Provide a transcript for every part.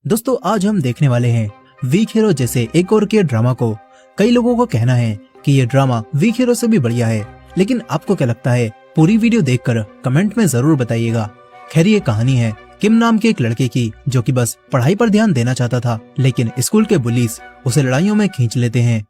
दोस्तों आज हम देखने वाले हैं वीक हीरो जैसे एक और के ड्रामा को। कई लोगों को कहना है कि ये ड्रामा वीक हीरो से भी बढ़िया है, लेकिन आपको क्या लगता है? पूरी वीडियो देखकर कमेंट में जरूर बताइएगा। खैर ये कहानी है किम नाम के एक लड़के की, जो कि बस पढ़ाई पर ध्यान देना चाहता था, लेकिन स्कूल के बुलीज उसे लड़ाइयों में खींच लेते हैं।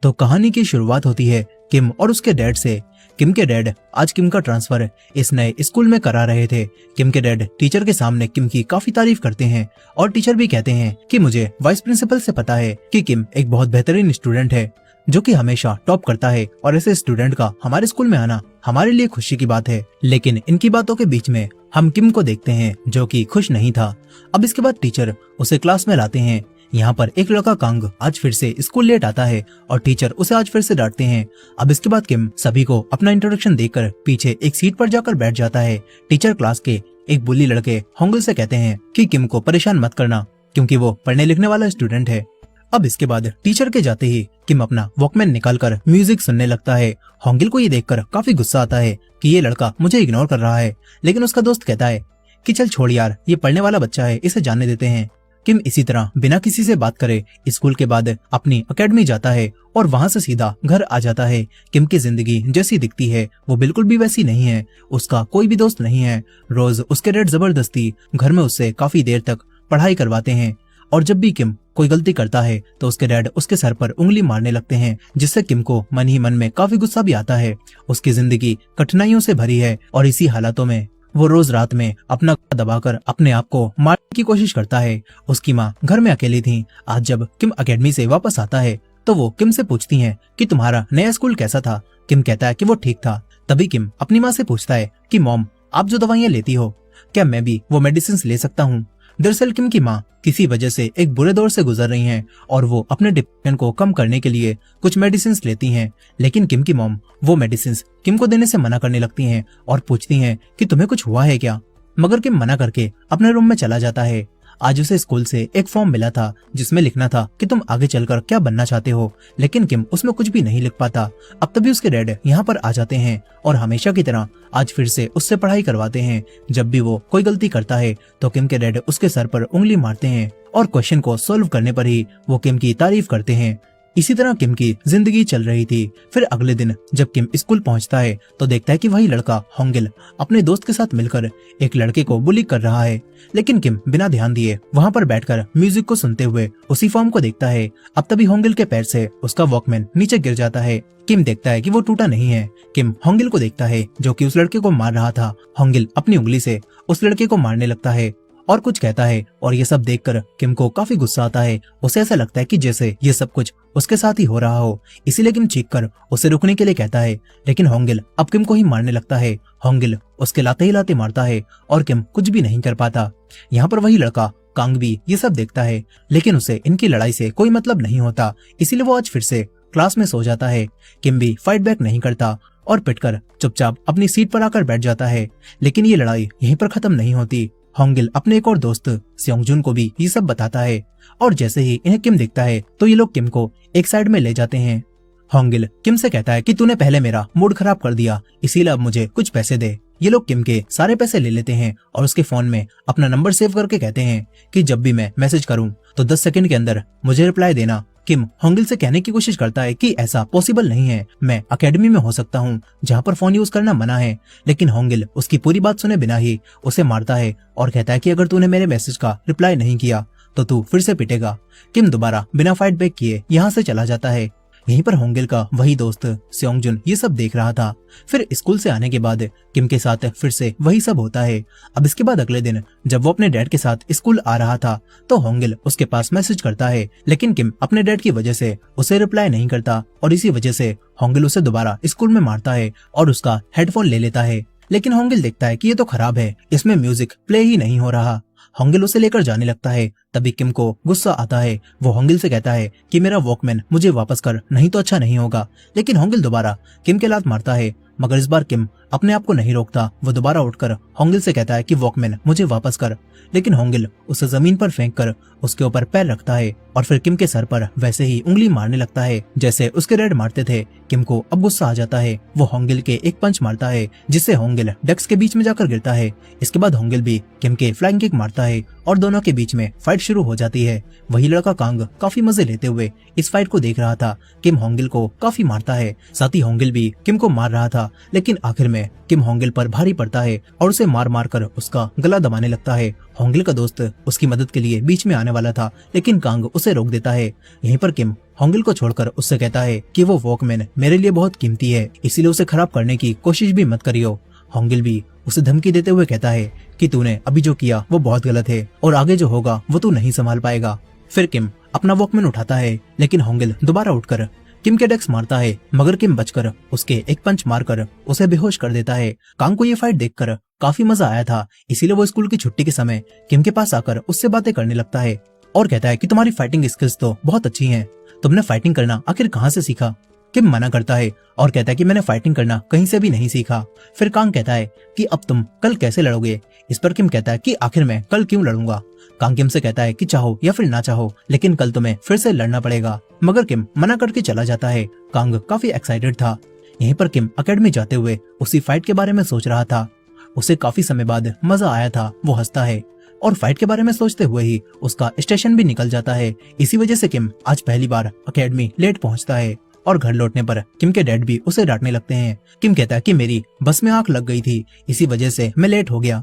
तो कहानी की शुरुआत होती है किम और उसके डैड से। किम के डैड आज किम का ट्रांसफर इस नए स्कूल में करा रहे थे। किम के डैड टीचर के सामने किम की काफी तारीफ करते हैं और टीचर भी कहते हैं कि मुझे वाइस प्रिंसिपल से पता है कि किम एक बहुत बेहतरीन स्टूडेंट है, जो कि हमेशा टॉप करता है, और ऐसे स्टूडेंट का हमारे स्कूल में आना हमारे लिए खुशी की बात है। लेकिन इनकी बातों के बीच में हम किम को देखते हैं जो कि खुश नहीं था। अब इसके बाद टीचर उसे क्लास में लाते हैं। यहाँ पर एक लड़का कांग आज फिर से स्कूल लेट आता है और टीचर उसे आज फिर से डांटते हैं। अब इसके बाद किम सभी को अपना इंट्रोडक्शन देकर पीछे एक सीट पर जाकर बैठ जाता है। टीचर क्लास के एक बुली लड़के होंगल से कहते हैं कि किम को परेशान मत करना, क्योंकि वो पढ़ने लिखने वाला स्टूडेंट है। अब इसके बाद टीचर के जाते ही किम अपना वॉकमैन निकालकर म्यूजिक सुनने लगता है। होंगिल को ये देखकर काफी गुस्सा आता है कि ये लड़का मुझे इग्नोर कर रहा है, लेकिन उसका दोस्त कहता है कि चल छोड़ यार, ये पढ़ने वाला बच्चा है, इसे जाने देते हैं। किम इसी तरह बिना किसी से बात करे स्कूल के बाद अपनी एकेडमी जाता है और वहां से सीधा घर आ जाता है। किम की जिंदगी जैसी दिखती है वो बिल्कुल भी वैसी नहीं है। उसका कोई भी दोस्त नहीं है। रोज उसके डैड जबरदस्ती घर में उससे काफी देर तक पढ़ाई करवाते हैं, और जब भी किम कोई गलती करता है तो उसके डैड उसके सर पर उंगली मारने लगते हैं, जिससे किम को मन ही मन में काफी गुस्सा भी आता है। उसकी जिंदगी कठिनाइयों से भरी है और इसी हालातों में वो रोज रात में अपना दबाकर अपने आप को मारने की कोशिश करता है। उसकी माँ घर में अकेली थी। आज जब किम एकेडमी से वापस आता है तो वो किम से पूछती हैं कि तुम्हारा नया स्कूल कैसा था। किम कहता है कि वो ठीक था। तभी किम अपनी माँ से पूछता है कि मॉम, आप जो दवाइयाँ लेती हो, क्या मैं भी वो मेडिसिन ले सकता हूँ? दरअसल किम की माँ किसी वजह से एक बुरे दौर से गुजर रही हैं और वो अपने डिप्रेशन को कम करने के लिए कुछ मेडिसिन लेती हैं, लेकिन किम की मॉम वो मेडिसिन किम को देने से मना करने लगती हैं और पूछती हैं कि तुम्हें कुछ हुआ है क्या? मगर किम मना करके अपने रूम में चला जाता है। आज उसे स्कूल से एक फॉर्म मिला था जिसमें लिखना था कि तुम आगे चलकर क्या बनना चाहते हो, लेकिन किम उसमें कुछ भी नहीं लिख पाता। अब तभी उसके डैड यहाँ पर आ जाते हैं और हमेशा की तरह आज फिर से उससे पढ़ाई करवाते हैं। जब भी वो कोई गलती करता है तो किम के डैड उसके सर पर उंगली मारते हैं और क्वेश्चन को सॉल्व करने पर ही वो किम की तारीफ करते हैं। इसी तरह किम की जिंदगी चल रही थी। फिर अगले दिन जब किम स्कूल पहुंचता है तो देखता है कि वही लड़का होंगिल अपने दोस्त के साथ मिलकर एक लड़के को बुली कर रहा है, लेकिन किम बिना ध्यान दिए वहां पर बैठकर म्यूजिक को सुनते हुए उसी फॉर्म को देखता है। अब तभी होंगिल के पैर से उसका वॉकमैन नीचे गिर जाता है। किम देखता है कि वो टूटा नहीं है। किम होंगिल को देखता है जो कि उस लड़के को मार रहा था। होंगिल अपनी उंगली से उस लड़के को मारने लगता है और कुछ कहता है, और ये सब देखकर किम को काफी गुस्सा आता है। उसे ऐसा लगता है कि जैसे ये सब कुछ उसके साथ ही हो रहा हो, इसीलिए किम चीख कर उसे रुकने के लिए कहता है, लेकिन होंगिल अब किम को ही मारने लगता है। होंगिल उसके लाते ही लाते मारता है और किम कुछ भी नहीं कर पाता। यहाँ पर वही लड़का कांग भी ये सब देखता है, लेकिन उसे इनकी लड़ाई से कोई मतलब नहीं होता, इसीलिए वो आज फिर से क्लास में सो जाता है। किम भी फाइट बैक नहीं करता और पिटकर चुपचाप अपनी सीट पर आकर बैठ जाता है। लेकिन ये लड़ाई यहीं पर खत्म नहीं होती। होंगिल अपने एक और दोस्त सेयोंगजुन को भी ये सब बताता है, और जैसे ही इन्हें किम दिखता है तो ये लोग किम को एक साइड में ले जाते हैं। होंगिल किम से कहता है कि तूने पहले मेरा मूड खराब कर दिया, इसीलिए अब मुझे कुछ पैसे दे। ये लोग किम के सारे पैसे ले लेते हैं और उसके फोन में अपना नंबर सेव करके कहते हैं कि जब भी मैं मैसेज करूं तो 10 सेकंड के अंदर मुझे रिप्लाई देना। किम होंगिल से कहने की कोशिश करता है कि ऐसा पॉसिबल नहीं है, मैं एकेडमी में हो सकता हूँ जहाँ पर फोन यूज करना मना है, लेकिन होंगिल उसकी पूरी बात सुने बिना ही उसे मारता है और कहता है कि अगर तूने मेरे मैसेज का रिप्लाई नहीं किया तो तू फिर से पिटेगा। किम दोबारा बिना फाइट बैक किए यहाँ से चला जाता है। यहीं पर होंगिल का वही दोस्त सेयोंगजुन ये सब देख रहा था। फिर स्कूल से आने के बाद किम के साथ फिर से वही सब होता है। अब इसके बाद अगले दिन जब वो अपने डैड के साथ स्कूल आ रहा था तो होंगिल उसके पास मैसेज करता है, लेकिन किम अपने डैड की वजह से उसे रिप्लाई नहीं करता और इसी वजह से होंगिल उसे दोबारा स्कूल में मारता है और उसका हेडफोन ले लेता है। लेकिन होंगिल देखता है कि ये तो खराब है, इसमें म्यूजिक प्ले ही नहीं हो रहा। होंगिल उसे लेकर जाने लगता है। तभी किम को गुस्सा आता है। वो होंगिल से कहता है कि मेरा वॉकमैन मुझे वापस कर, नहीं तो अच्छा नहीं होगा। लेकिन होंगिल दोबारा किम के लात मारता है, मगर इस बार किम अपने आप को नहीं रोकता। वो दोबारा उठकर होंगिल से कहता है कि वॉकमैन मुझे वापस कर, लेकिन होंगिल उसे जमीन पर फेंक कर उसके ऊपर पैर रखता है और फिर किम के सर पर वैसे ही उंगली मारने लगता है जैसे उसके डैड मारते थे। किम को अब गुस्सा आ जाता है। वो होंगिल के एक पंच मारता है जिससे होंगिल डेस्क के बीच में जाकर गिरता है। इसके बाद होंगिल भी किम के फ्लाइंग किक मारता है और दोनों के बीच में फाइट शुरू हो जाती है। वही लड़का कांग काफी मजे लेते हुए इस फाइट को देख रहा था। किम होंगिल को काफी मारता है, साथ ही होंगिल भी किम को मार रहा था, लेकिन आखिर में किम होंगिल पर भारी पड़ता है और उसे मार मार कर उसका गला दबाने लगता है। होंगिल का दोस्त उसकी मदद के लिए बीच में आने वाला था, लेकिन कांग उसे रोक देता है। यहीं पर किम होंगिल को छोड़कर उससे कहता है कि वो वॉकमैन मेरे लिए बहुत कीमती है, इसीलिए उसे खराब करने की कोशिश भी मत करियो। होंगिल भी उसे धमकी देते हुए कहता है कि तूने अभी जो किया वो बहुत गलत है और आगे जो होगा वो तू नहीं संभाल पाएगा। फिर किम अपना वॉकमैन उठाता है, लेकिन होंगिल दोबारा उठकर किम के डेस्क मारता है, मगर किम बचकर उसके एक पंच मारकर उसे बेहोश कर देता है। कांग को ये फाइट देखकर काफी मजा आया था, इसीलिए वो स्कूल की छुट्टी के समय किम के पास आकर उससे बातें करने लगता है और कहता है कि तुम्हारी फाइटिंग स्किल्स तो बहुत अच्छी हैं, तुमने फाइटिंग करना आखिर कहाँ से सीखा। किम मना करता है और कहता है कि मैंने फाइटिंग करना कहीं से भी नहीं सीखा। फिर कांग कहता है कि अब तुम कल कैसे लड़ोगे। इस पर किम कहता है कि आखिर मैं कल क्यों लड़ूंगा। कांग किम से कहता है कि चाहो या फिर ना चाहो, लेकिन कल तुम्हें फिर से लड़ना पड़ेगा, मगर किम मना करके चला जाता है। कांग काफी एक्साइटेड था। यहीं पर किम एकेडमी जाते हुए उसी फाइट के बारे में सोच रहा था। उसे काफी समय बाद मजा आया था। वो हंसता है और फाइट के बारे में सोचते हुए ही उसका स्टेशन भी निकल जाता है। इसी वजह से किम आज पहली बार एकेडमी लेट पहुंचता है और घर लौटने पर किम के डैड भी उसे डांटने लगते हैं। किम कहता है कि मेरी बस में आंख लग गई थी, इसी वजह से मैं लेट हो गया।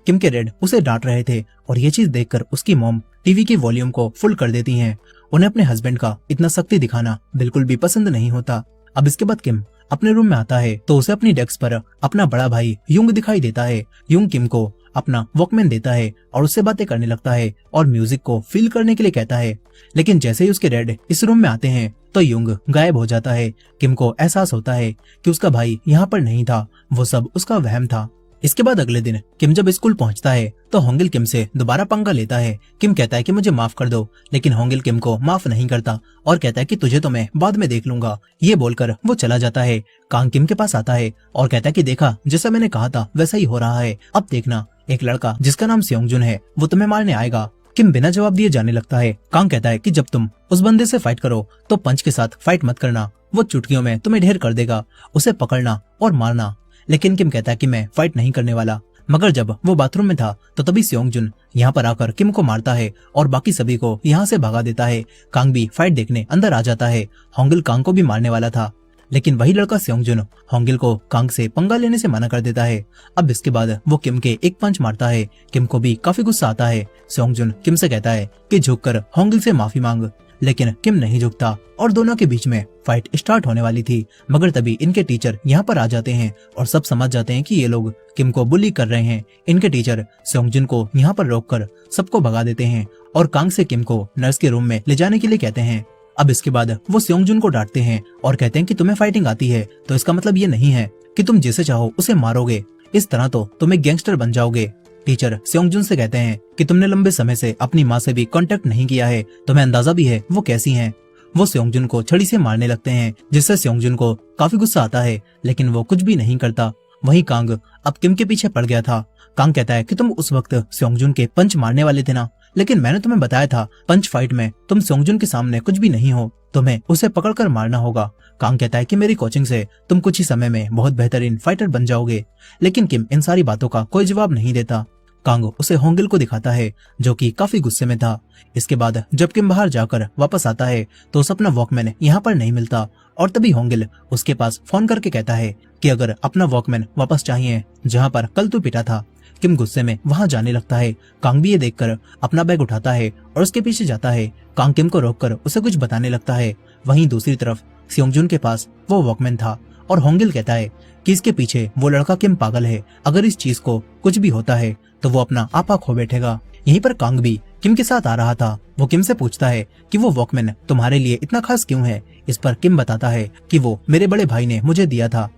किम के डैड उसे डांट रहे थे और ये चीज देखकर उसकी मॉम टीवी की वॉल्यूम को फुल कर देती हैं। उन्हें अपने हस्बैंड का इतना सख्ती दिखाना बिल्कुल भी पसंद नहीं होता। अब इसके बाद किम अपने रूम में आता है तो उसे अपनी डेस्क पर अपना बड़ा भाई युंग दिखाई देता है। युंग किम को अपना वॉकमैन देता है और उससे बातें करने लगता है और म्यूजिक को फील करने के लिए कहता है, लेकिन जैसे ही उसके डैड इस रूम में आते हैं तो युंग गायब हो जाता है। किम को एहसास होता है कि उसका भाई यहाँ पर नहीं था, वो सब उसका वहम था। इसके बाद अगले दिन किम जब स्कूल पहुंचता है तो होंगिल किम से दोबारा पंगा लेता है। किम कहता है कि मुझे माफ कर दो, लेकिन होंगिल किम को माफ नहीं करता और कहता है कि तुझे तो मैं बाद में देख लूंगा। ये बोलकर वो चला जाता है। कांग किम के पास आता है और कहता है कि देखा, जैसा मैंने कहा था वैसा ही हो रहा है। अब देखना, एक लड़का जिसका नाम सेयोंगजुन है वो तुम्हें मारने आएगा। किम बिना जवाब दिए जाने लगता है। कांग कहता है कि जब तुम उस बंदे से फाइट करो तो पंच के साथ फाइट मत करना, वो चुटकियों में तुम्हें ढेर कर देगा, उसे पकड़ना और मारना। लेकिन किम कहता है कि मैं फाइट नहीं करने वाला। मगर जब वो बाथरूम में था तो तभी सेयोंगजुन यहाँ पर आकर किम को मारता है और बाकी सभी को यहाँ से भगा देता है। कांग भी फाइट देखने अंदर आ जाता है। होंगिल कांग को भी मारने वाला था, लेकिन वही लड़का सेयोंगजुन होंगिल को कांग से पंगा लेने से मना कर देता है। अब इसके बाद वो किम के एक पंच मारता है। किम को भी काफी गुस्सा आता है। सेयोंगजुन किम से कहता है कि झुककर होंगिल से माफी मांग, लेकिन किम नहीं झुकता और दोनों के बीच में फाइट स्टार्ट होने वाली थी। मगर तभी इनके टीचर यहाँ पर आ जाते हैं और सब समझ जाते हैं कि ये लोग किम को बुली कर रहे हैं। इनके टीचर सेयोंगजुन को यहाँ पर रोककर सबको भगा देते हैं और कांग से किम को नर्स के रूम में ले जाने के लिए कहते हैं। अब इसके बाद वो सेयोंगजुन को डांटते हैं और कहते हैं कि तुम्हें फाइटिंग आती है तो इसका मतलब ये नहीं है कि तुम जिसे चाहो उसे मारोगे, इस तरह तो तुम एक गैंगस्टर बन जाओगे। टीचर सेयोंगजुन से कहते हैं कि तुमने लंबे समय से अपनी माँ से भी कांटेक्ट नहीं किया है, तुम्हें अंदाजा भी है वो कैसी हैं। वो सेयोंगजुन को छड़ी से मारने लगते हैं, जिससे सेयोंगजुन को काफी गुस्सा आता है, लेकिन वो कुछ भी नहीं करता। वहीं कांग अब किम के पीछे पड़ गया था। कांग कहता है कि तुम उस वक्त सेयोंगजुन के पंच मारने वाले थे ना, लेकिन मैंने तुम्हें बताया था पंच फाइट में तुम सेयोंगजुन के सामने कुछ भी नहीं हो, तुम्हें उसे पकड़कर मारना होगा। कांग कहता है कि मेरी कोचिंग से तुम कुछ ही समय में बहुत बेहतरीन फाइटर बन जाओगे, लेकिन किम इन सारी बातों का कोई जवाब नहीं देता। कांग उसे होंगिल को दिखाता है जो कि काफी गुस्से में था। इसके बाद जब किम बाहर जाकर वापस आता है तो उसे अपना वॉकमैन यहाँ पर नहीं मिलता और तभी होंगिल उसके पास फोन करके कहता है कि अगर अपना वॉकमैन वापस चाहिए जहाँ पर कल तू पिटा था। किम गुस्से में वहां जाने लगता है। कांग भी ये देखकर अपना बैग उठाता है और उसके पीछे जाता है। कांग किम को रोककर उसे कुछ बताने लगता है। वहीं दूसरी तरफ सेयोंगजुन के पास वो वॉकमैन था और होंगिल कहता है कि इसके पीछे वो लड़का किम पागल है, अगर इस चीज को कुछ भी होता है तो वो अपना आपा खो बैठेगा। यहीं पर कांग भी किम के साथ आ रहा था। वो किम से पूछता है कि वो वॉकमैन तुम्हारे लिए इतना खास क्यों है। इस पर किम बताता है कि वो मेरे बड़े भाई ने मुझे दिया था।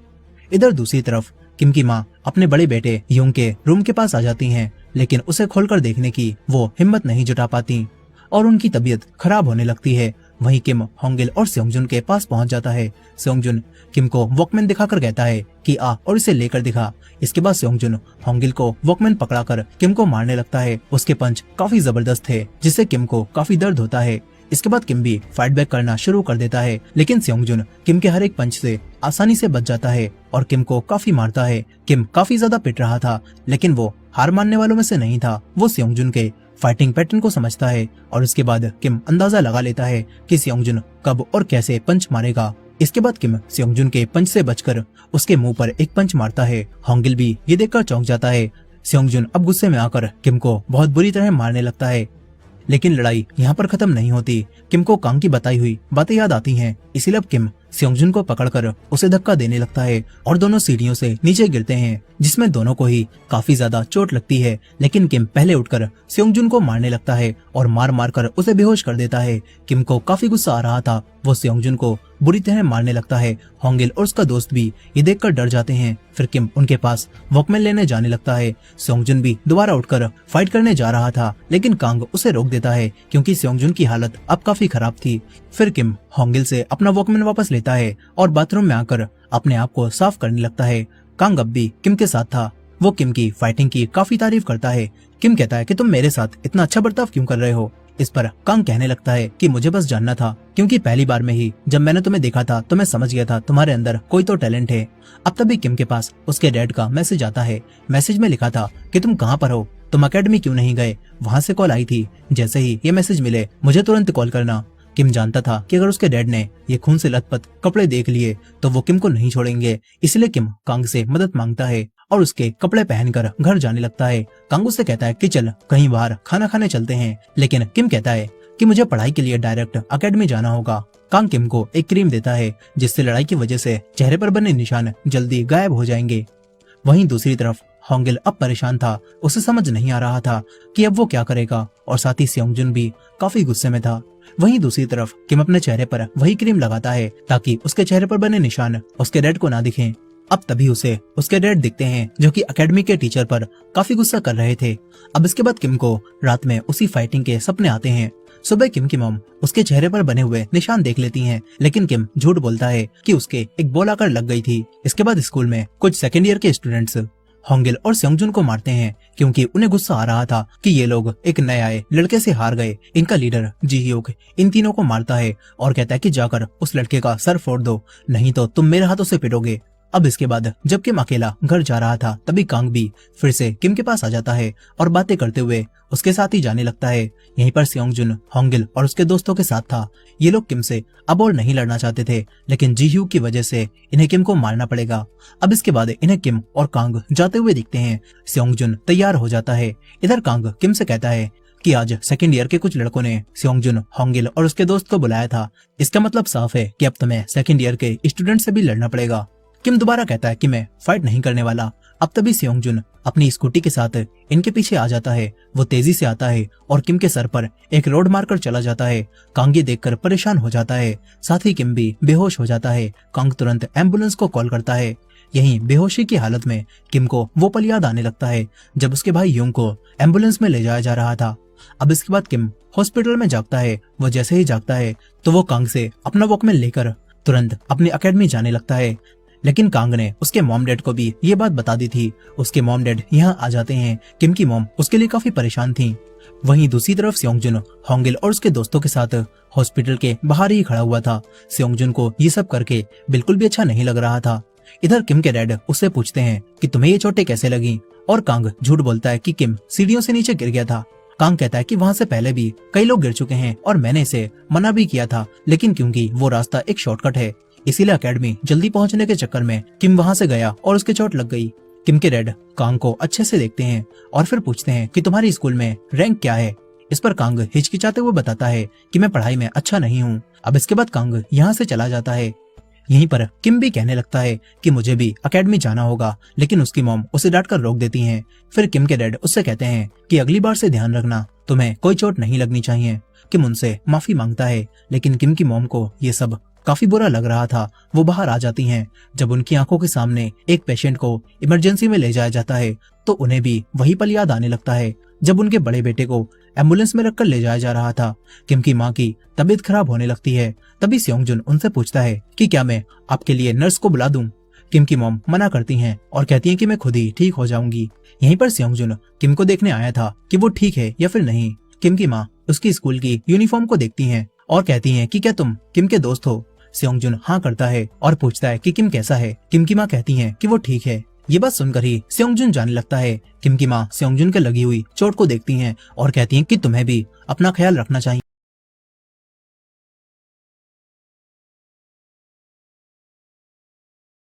इधर दूसरी तरफ किम की माँ अपने बड़े बेटे युंग के रूम के पास आ जाती हैं, लेकिन उसे खोलकर देखने की वो हिम्मत नहीं जुटा पाती और उनकी तबीयत खराब होने लगती है। वहीं किम होंगिल और सेयोंगजुन के पास पहुंच जाता है। सेयोंगजुन किम को वॉकमैन दिखाकर कहता है कि आ और इसे लेकर दिखा। इसके बाद सेयोंगजुन होंगिल को वॉकमैन पकड़ाकर किम को मारने लगता है। उसके पंच काफी जबरदस्त थे जिससे किम को काफी दर्द होता है। इसके बाद किम भी फाइट बैक करना शुरू कर देता है, लेकिन सेयोंगजुन किम के हर एक पंच से आसानी से बच जाता है और किम को काफी मारता है। किम काफी ज्यादा पिट रहा था, लेकिन वो हार मानने वालों में से नहीं था। वो सेयोंगजुन के फाइटिंग पैटर्न को समझता है और उसके बाद किम अंदाजा लगा लेता है कि सेयोंगजुन कब और कैसे पंच मारेगा। इसके बाद किम सेयोंगजुन के पंच से बचकर उसके मुंह पर एक पंच मारता है। होंगिल भी ये देखकर चौंक जाता है। सेयोंगजुन अब गुस्से में आकर किम को बहुत बुरी तरह मारने लगता है, लेकिन लड़ाई यहाँ पर खत्म नहीं होती। किम को कांग की बताई हुई बातें याद आती हैं, इसीलिए अब किम सेयोंगजुन को पकड़कर उसे धक्का देने लगता है और दोनों सीढ़ियों से नीचे गिरते हैं, जिसमें दोनों को ही काफी ज्यादा चोट लगती है। लेकिन किम पहले उठकर सेयोंगजुन को मारने लगता है और मार मार कर उसे बेहोश कर देता है। किम को काफी गुस्सा आ रहा था, वो सेयोंगजुन को बुरी तरह मारने लगता है। होंगिल और उसका दोस्त भी ये देखकर डर जाते हैं। फिर किम उनके पास वॉकमैन लेने जाने लगता है। सेयोंगजुन भी दोबारा उठकर फाइट करने जा रहा था, लेकिन कांग उसे रोक देता है क्योंकि सेयोंगजुन की हालत अब काफी खराब थी। फिर किम होंगिल से अपना वॉकमैन वापस लेता है और बाथरूम में आकर अपने आप को साफ करने लगता है। कांग अब भी किम के साथ था। वो किम की फाइटिंग की काफी तारीफ करता है। किम कहता है कि तुम मेरे साथ इतना अच्छा बर्ताव क्यों कर रहे हो। इस पर कांग कहने लगता है कि मुझे बस जानना था, क्योंकि पहली बार में ही जब मैंने तुम्हें देखा था तो मैं समझ गया था तुम्हारे अंदर कोई तो टैलेंट है। अब तभी किम के पास उसके डैड का मैसेज आता है। मैसेज में लिखा था कि तुम कहाँ पर हो, तुम अकेडमी क्यों नहीं गए। वहाँ से कॉल आई थी, जैसे ही ये मैसेज मिले मुझे तुरंत कॉल करना। किम जानता था कि अगर उसके डैड ने ये खून से लथपथ कपड़े देख लिए तो वो किम को नहीं छोड़ेंगे, इसलिए किम कांग से मदद मांगता है और उसके कपड़े पहनकर घर जाने लगता है। कांग उससे कहता है कि चल कहीं बाहर खाना खाने चलते हैं, लेकिन किम कहता है कि मुझे पढ़ाई के लिए डायरेक्ट अकेडमी जाना होगा। कांग किम को एक क्रीम देता है जिससे लड़ाई की वजह से चेहरे पर बने निशान जल्दी गायब हो जाएंगे। वहीं दूसरी तरफ होंगिल अब परेशान था, उसे समझ नहीं आ रहा था कि अब वो क्या करेगा, और साथ ही सेयोंगजुन भी काफी गुस्से में था। वहीं दूसरी तरफ किम अपने चेहरे पर वही क्रीम लगाता है ताकि उसके चेहरे पर बने निशान उसके डैड को ना दिखें। अब तभी उसे उसके डैड दिखते हैं जो कि अकेडमी के टीचर पर काफी गुस्सा कर रहे थे। अब इसके बाद किम को रात में उसी फाइटिंग के सपने आते हैं। सुबह किम की मॉम उसके चेहरे पर बने हुए निशान देख लेती हैं, लेकिन किम झूठ बोलता है कि उसके एक बॉल आकर लग गई थी। इसके बाद स्कूल में कुछ सेकेंड ईयर के स्टूडेंट्स होंगिल और सेयोंगजुन को मारते हैं क्योंकि उन्हें गुस्सा आ रहा था कि ये लोग एक नए आए लड़के से हार गए। इनका लीडर जी ह्यूक इन तीनों को मारता है और कहता है कि जाकर उस लड़के का सर फोड़ दो, नहीं तो तुम मेरे हाथों से पिटोगे। अब इसके बाद जब किम अकेला घर जा रहा था तभी कांग भी फिर से किम के पास आ जाता है और बातें करते हुए उसके साथ ही जाने लगता है। यहीं पर सेयोंगजुन होंगिल और उसके दोस्तों के साथ था। ये लोग किम से अब और नहीं लड़ना चाहते थे, लेकिन जी ह्यू की वजह से इन्हें किम को मारना पड़ेगा। अब इसके बाद इन्हें किम और कांग जाते हुए दिखते हैं। सेयोंगजुन तैयार हो जाता है। इधर कांग किम से कहता है कि आज सेकंड ईयर के कुछ लड़कों ने सेयोंगजुन, होंगिल और उसके दोस्त को बुलाया था। इसका मतलब साफ है कि अब तुम्हें सेकंड ईयर के स्टूडेंट से भी लड़ना पड़ेगा। किम दोबारा कहता है कि मैं फाइट नहीं करने वाला। अब तभी सेयोंगजुन अपनी स्कूटी के साथ इनके पीछे आ जाता है। वो तेजी से आता है और किम के सर पर एक रोड मारकर चला जाता है। कांग ये देखकर परेशान हो जाता है, साथ ही किम भी बेहोश हो जाता है। कांग तुरंत एम्बुलेंस को कॉल करता है। यहीं बेहोशी की हालत में किम को वो पल याद आने लगता है जब उसके भाई यूंग को एम्बुलेंस में ले जाया जा रहा था। अब इसके बाद किम हॉस्पिटल में जागता है। वो जैसे ही जागता है तो वो कांग से अपना वॉकमैन लेकर तुरंत अपनी अकेडमी जाने लगता है, लेकिन कांग ने उसके मॉम डैड को भी ये बात बता दी थी। उसके मॉम डैड यहाँ आ जाते हैं। किम की मॉम उसके लिए काफी परेशान थी। वहीं दूसरी तरफ सेयोंगजुन होंगिल और उसके दोस्तों के साथ हॉस्पिटल के बाहर ही खड़ा हुआ था। सेयोंगजुन को ये सब करके बिल्कुल भी अच्छा नहीं लग रहा था। इधर किम के डैड उससे पूछते हैं कि तुम्हें ये चोटें कैसे लगी, और कांग झूठ बोलता है कि किम सीढ़ियों से नीचे गिर गया था। कांग कहता है कि वहाँ से पहले भी कई लोग गिर चुके हैं और मैंने इसे मना भी किया था, लेकिन क्योंकि वो रास्ता एक शॉर्टकट है इसीलिए अकेडमी जल्दी पहुंचने के चक्कर में किम वहां से गया और उसके चोट लग गई। किम के डैड कांग को अच्छे से देखते हैं और फिर पूछते हैं कि तुम्हारी स्कूल में रैंक क्या है। इस पर कांग हिचकिचाते हुए बताता है कि मैं पढ़ाई में अच्छा नहीं हूँ। अब इसके बाद कांग यहाँ से चला जाता है। यहीं पर किम भी कहने लगता है कि मुझे भी अकेडमी जाना होगा, लेकिन उसकी मॉम उसे डांटकर रोक देती हैं। फिर किम के डैड उससे कहते हैं कि अगली बार से ध्यान रखना, तुम्हें कोई चोट नहीं लगनी चाहिए। किम उनसे माफी मांगता है, लेकिन किम की मॉम को ये सब काफी बुरा लग रहा था। वो बाहर आ जाती हैं। जब उनकी आंखों के सामने एक पेशेंट को इमरजेंसी में ले जाया जाता है तो उन्हें भी वही पल याद आने लगता है जब उनके बड़े बेटे को एम्बुलेंस में रखकर ले जाया जा रहा था। किम की माँ की तबीयत खराब होने लगती है। तभी सेयोंगजुन उनसे पूछता है कि क्या मैं आपके लिए नर्स को बुला दूं। किम की मॉम मना करती हैं और कहती हैं कि मैं खुद ही ठीक हो जाऊंगी। यहीं पर सेयोंगजुन किम को देखने आया था कि वो ठीक है या फिर नहीं। किम की माँ उसकी स्कूल की यूनिफॉर्म को देखती हैं और कहती हैं कि क्या तुम किम के दोस्त हो। सेयोंगजुन हाँ करता है और पूछता है कि किम कैसा है। किम की माँ कहती हैं कि वो ठीक है। ये बात सुनकर ही सेयोंगजुन जानने लगता है। किम की माँ सेयोंगजुन के लगी हुई चोट को देखती हैं और कहती हैं कि तुम्हें भी अपना ख्याल रखना चाहिए।